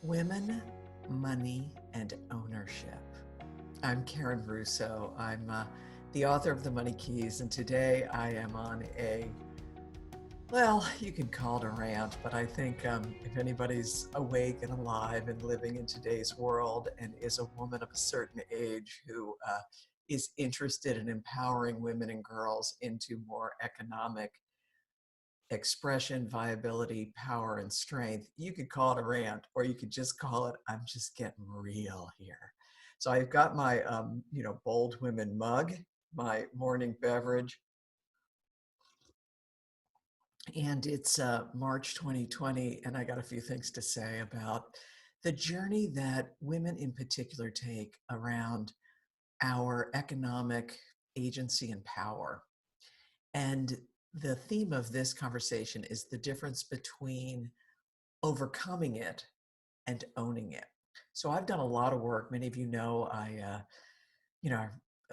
Women, Money, and Ownership. I'm Karen Russo. I'm the author of The Money Keys, and today I am on well, you can call it a rant, but I think if anybody's awake and alive and living in today's world and is a woman of a certain age who is interested in empowering women and girls into more economic expression, viability, power, and strength, you could call it a rant, or you could just call it, I'm just getting real here. So I've got my, Bold Women mug, my morning beverage, and it's March 2020, and I got a few things to say about the journey that women in particular take around our economic agency and power. And the theme of this conversation is the difference between overcoming it and owning it. So I've done a lot of work. Many of you know I'm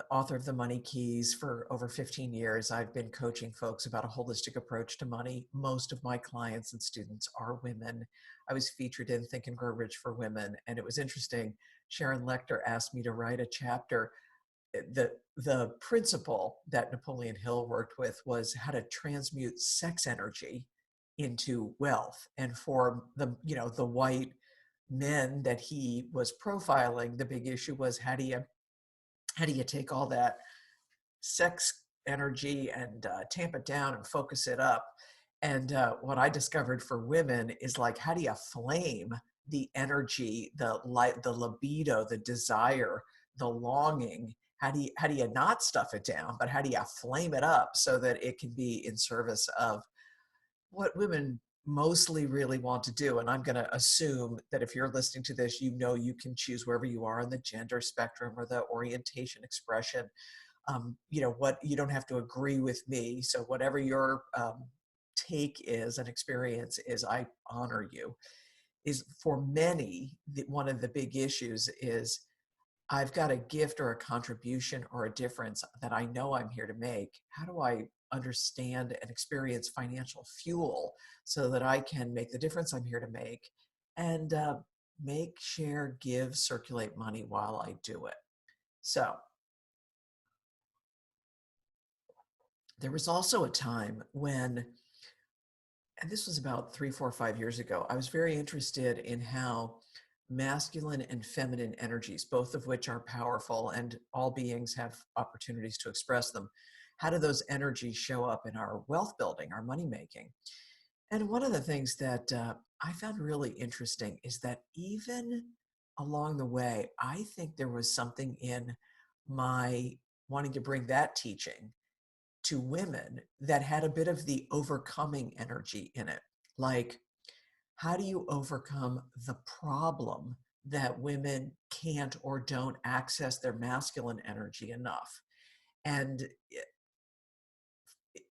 author of The Money Keys for over 15 years. I've been coaching folks about a holistic approach to money. Most of my clients and students are women. I was featured in Think and Grow Rich for Women, and it was interesting. Sharon Lechter asked me to write a chapter. The principle that Napoleon Hill worked with was how to transmute sex energy into wealth. And for the white men that he was profiling, the big issue was how do you take all that sex energy and tamp it down and focus it up. And what I discovered for women is, like, how do you flame the energy, the light, the libido, the desire, the longing? How do you not stuff it down, but how do you flame it up so that it can be in service of what women mostly really want to do? And I'm going to assume that if you're listening to this, you can choose wherever you are on the gender spectrum or the orientation expression. What you don't have to agree with me. So whatever your take is and experience is, I honor you. Is for many, one of the big issues is, I've got a gift or a contribution or a difference that I know I'm here to make. How do I understand and experience financial fuel so that I can make the difference I'm here to make and make, share, give, circulate money while I do it? So there was also a time when, and this was about 3, 4, 5 years ago, I was very interested in how masculine and feminine energies, both of which are powerful and all beings have opportunities to express them, how do those energies show up in our wealth building, our money making? And one of the things that I found really interesting is that even along the way, I think there was something in my wanting to bring that teaching to women that had a bit of the overcoming energy in it. Like, how do you overcome the problem that women can't or don't access their masculine energy enough? And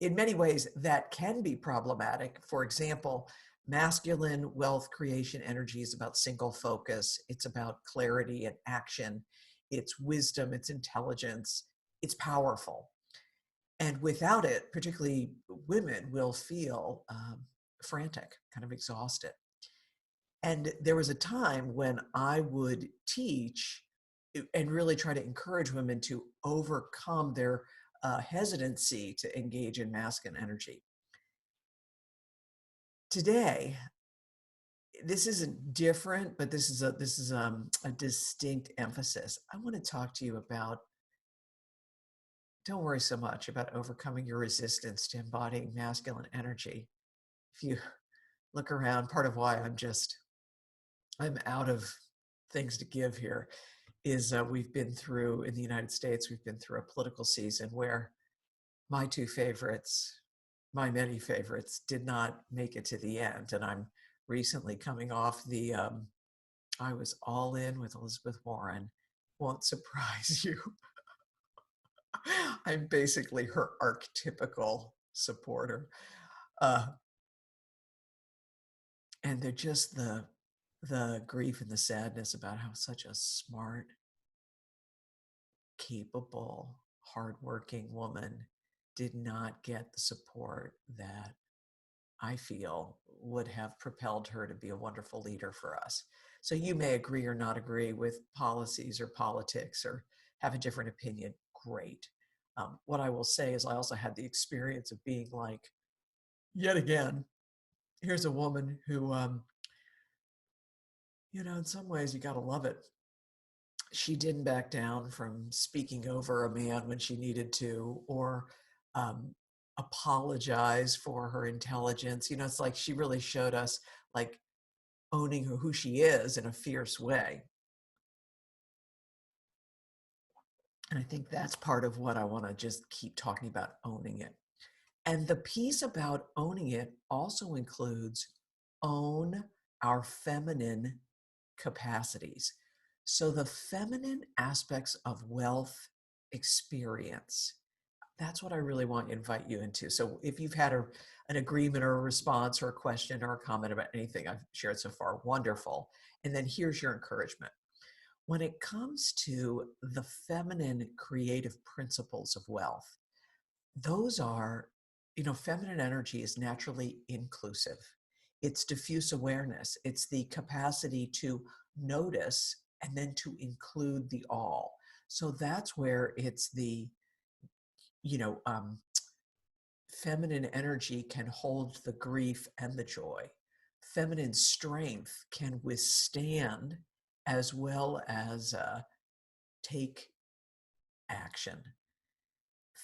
in many ways, that can be problematic. For example, masculine wealth creation energy is about single focus, it's about clarity and action, it's wisdom, it's intelligence, it's powerful. And without it, particularly women will feel frantic, kind of exhausted. And there was a time when I would teach and really try to encourage women to overcome their hesitancy to engage in masculine energy. Today, this isn't different, but this is a distinct emphasis. I want to talk to you about, don't worry so much about overcoming your resistance to embodying masculine energy. If you look around, part of why I'm out of things to give here is we've been through, in the United States, we've been through a political season where my two favorites, my many favorites, did not make it to the end. And I'm recently coming off I was all in with Elizabeth Warren. Won't surprise you. I'm basically her archetypical supporter. Uh, and they're just the grief and the sadness about how such a smart, capable, hardworking woman did not get the support that I feel, would have propelled her to be a wonderful leader for us. So you may agree or not agree with policies or politics or have a different opinion. Great. What I will say is I also had the experience of being like, yet again, here's a woman who, in some ways you got to love it. She didn't back down from speaking over a man when she needed to, or um, apologize for her intelligence. It's like she really showed us like owning who she is in a fierce way. And I think that's part of what I want to just keep talking about, owning it. And the piece about owning it also includes own our feminine capacities. So the feminine aspects of wealth experience, that's what I really want to invite you into. So if you've had an agreement or a response or a question or a comment about anything I've shared so far, wonderful. And then here's your encouragement. When it comes to the feminine creative principles of wealth, those are, feminine energy is naturally inclusive. It's diffuse awareness. It's the capacity to notice and then to include the all. So that's where it's the, you know, um, feminine energy can hold the grief and the joy. Feminine strength can withstand as well as take action.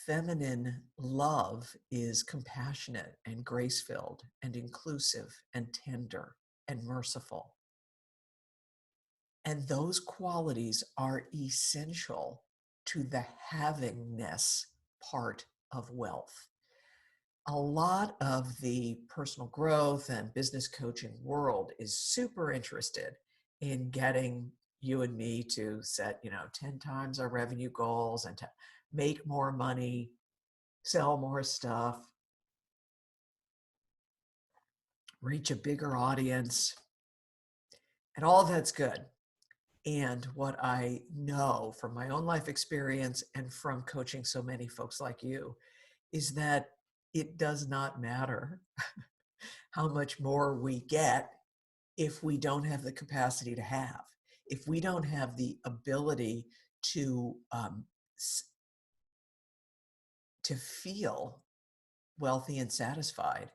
Feminine love is compassionate and grace filled and inclusive and tender and merciful. And those qualities are essential to the havingness part of wealth. A lot of the personal growth and business coaching world is super interested in getting you and me to set, 10 times our revenue goals and to make more money, sell more stuff, reach a bigger audience, and all of that's good. And what I know from my own life experience and from coaching so many folks like you is that it does not matter how much more we get if we don't have the capacity to have, if we don't have the ability to feel wealthy and satisfied.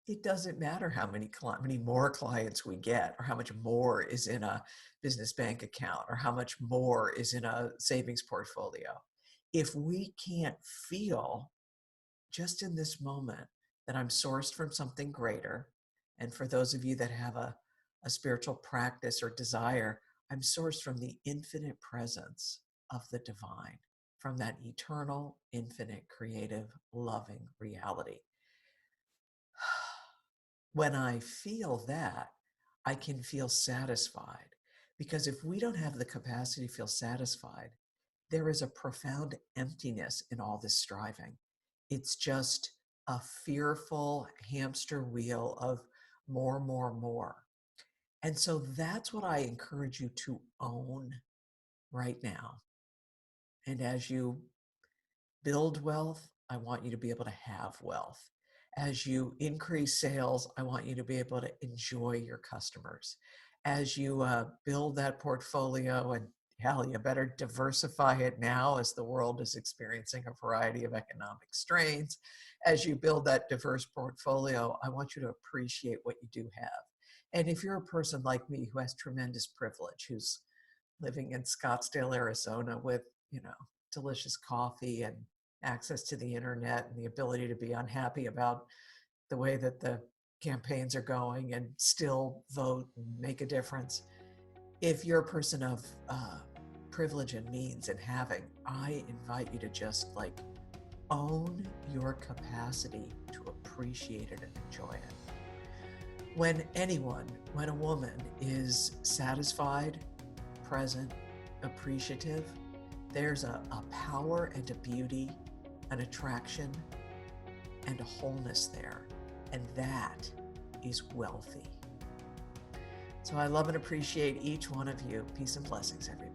It doesn't matter how many more clients we get, or how much more is in a business bank account, or how much more is in a savings portfolio. If we can't feel just in this moment that I'm sourced from something greater, and for those of you that have a spiritual practice or desire, I'm sourced from the infinite presence of the divine, from that eternal, infinite, creative, loving reality. When I feel that, I can feel satisfied. Because if we don't have the capacity to feel satisfied, there is a profound emptiness in all this striving. It's just a fearful hamster wheel of more, more, more. And so that's what I encourage you to own right now. And as you build wealth, I want you to be able to have wealth. As you increase sales, I want you to be able to enjoy your customers. As you build that portfolio, and hell, you better diversify it now as the world is experiencing a variety of economic strains. As you build that diverse portfolio, I want you to appreciate what you do have. And if you're a person like me who has tremendous privilege, who's living in Scottsdale, Arizona with, delicious coffee and access to the internet and the ability to be unhappy about the way that the campaigns are going and still vote and make a difference. If you're a person of privilege and means and having, I invite you to just own your capacity to appreciate it and enjoy it. When a woman is satisfied, present, appreciative, there's a power and a beauty, an attraction, and a wholeness there. And that is wealthy. So I love and appreciate each one of you. Peace and blessings, everybody.